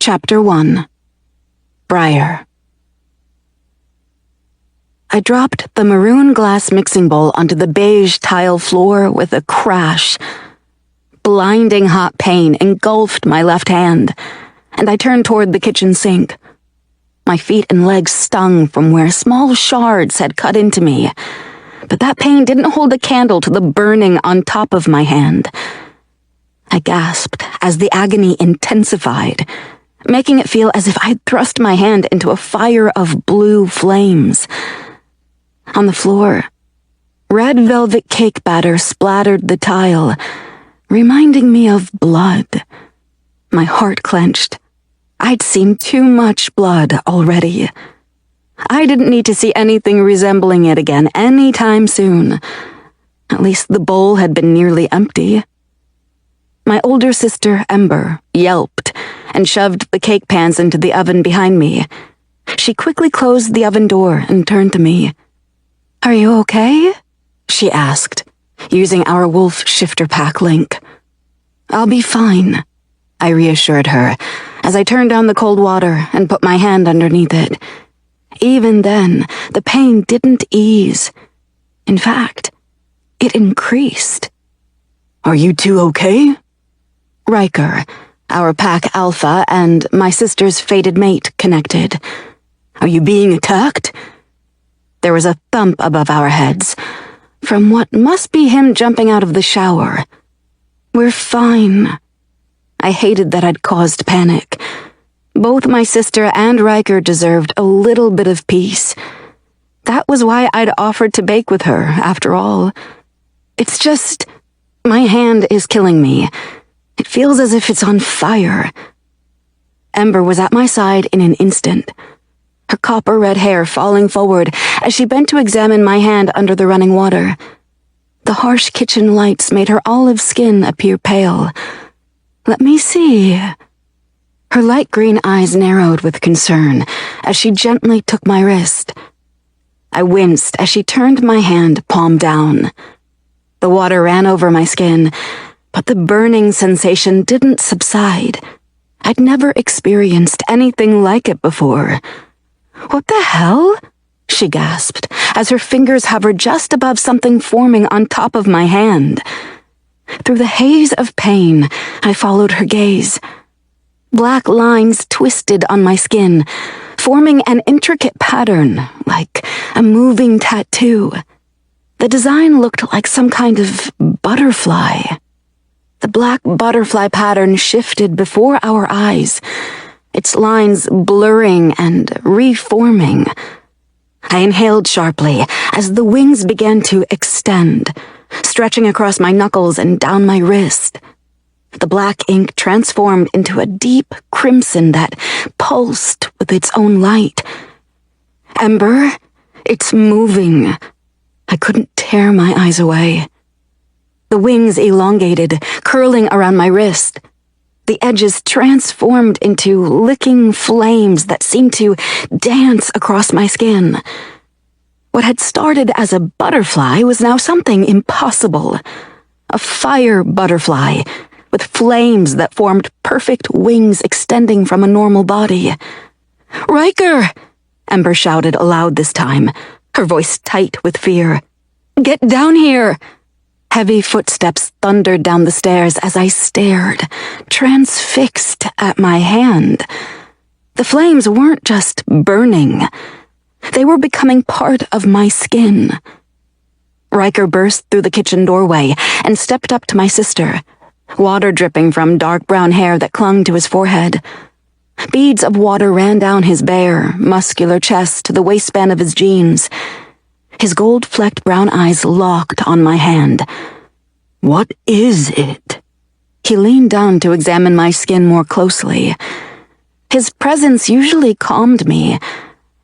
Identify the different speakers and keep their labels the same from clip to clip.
Speaker 1: Chapter 1. Briar. I dropped the maroon glass mixing bowl onto the beige tile floor with a crash. Blinding hot pain engulfed my left hand, and I turned toward the kitchen sink. My feet and legs stung from where small shards had cut into me, but that pain didn't hold a candle to the burning on top of my hand. I gasped as the agony intensified, making it feel as if I'd thrust my hand into a fire of blue flames. On the floor, red velvet cake batter splattered the tile, reminding me of blood. My heart clenched. I'd seen too much blood already. I didn't need to see anything resembling it again anytime soon. At least the bowl had been nearly empty. My older sister, Ember, yelped and shoved the cake pans into the oven behind me. She quickly closed the oven door and turned to me. "Are you okay?" she asked, using our wolf shifter pack link. "I'll be fine," I reassured her as I turned down the cold water and put my hand underneath it. Even then, the pain didn't ease. In fact, it increased. "Are you two okay?" Riker, our pack alpha, and my sister's fated mate connected. "Are you being attacked?" There was a thump above our heads, from what must be him jumping out of the shower. "We're fine." I hated that I'd caused panic. Both my sister and Riker deserved a little bit of peace. That was why I'd offered to bake with her, after all. It's just, my hand is killing me. It feels as if it's on fire. Ember was at my side in an instant, her copper-red hair falling forward as she bent to examine my hand under the running water. The harsh kitchen lights made her olive skin appear pale. "Let me see." Her light green eyes narrowed with concern as she gently took my wrist. I winced as she turned my hand palm down. The water ran over my skin, but the burning sensation didn't subside. I'd never experienced anything like it before. "What the hell?" she gasped, as her fingers hovered just above something forming on top of my hand. Through the haze of pain, I followed her gaze. Black lines twisted on my skin, forming an intricate pattern, like a moving tattoo. The design looked like some kind of butterfly. The black butterfly pattern shifted before our eyes, its lines blurring and reforming. I inhaled sharply as the wings began to extend, stretching across my knuckles and down my wrist. The black ink transformed into a deep crimson that pulsed with its own light. "Ember, it's moving." I couldn't tear my eyes away. The wings elongated, curling around my wrist. The edges transformed into licking flames that seemed to dance across my skin. What had started as a butterfly was now something impossible. A fire butterfly, with flames that formed perfect wings extending from a normal body. "Riker!" Ember shouted aloud this time, her voice tight with fear. "Get down here!" Heavy footsteps thundered down the stairs as I stared, transfixed at my hand. The flames weren't just burning. They were becoming part of my skin. Riker burst through the kitchen doorway and stepped up to my sister, water dripping from dark brown hair that clung to his forehead. Beads of water ran down his bare, muscular chest to the waistband of his jeans. His gold-flecked brown eyes locked on my hand. "What is it?" He leaned down to examine my skin more closely. His presence usually calmed me,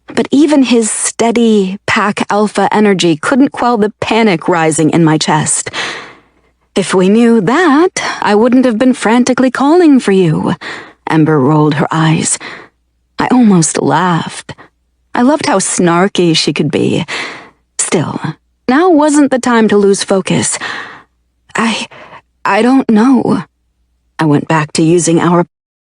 Speaker 1: but even his steady, pack alpha energy couldn't quell the panic rising in my chest. "If we knew that, I wouldn't have been frantically calling for you." Ember rolled her eyes. I almost laughed. I loved how snarky she could be. Still, now wasn't the time to lose focus. I don't know. I went back to using our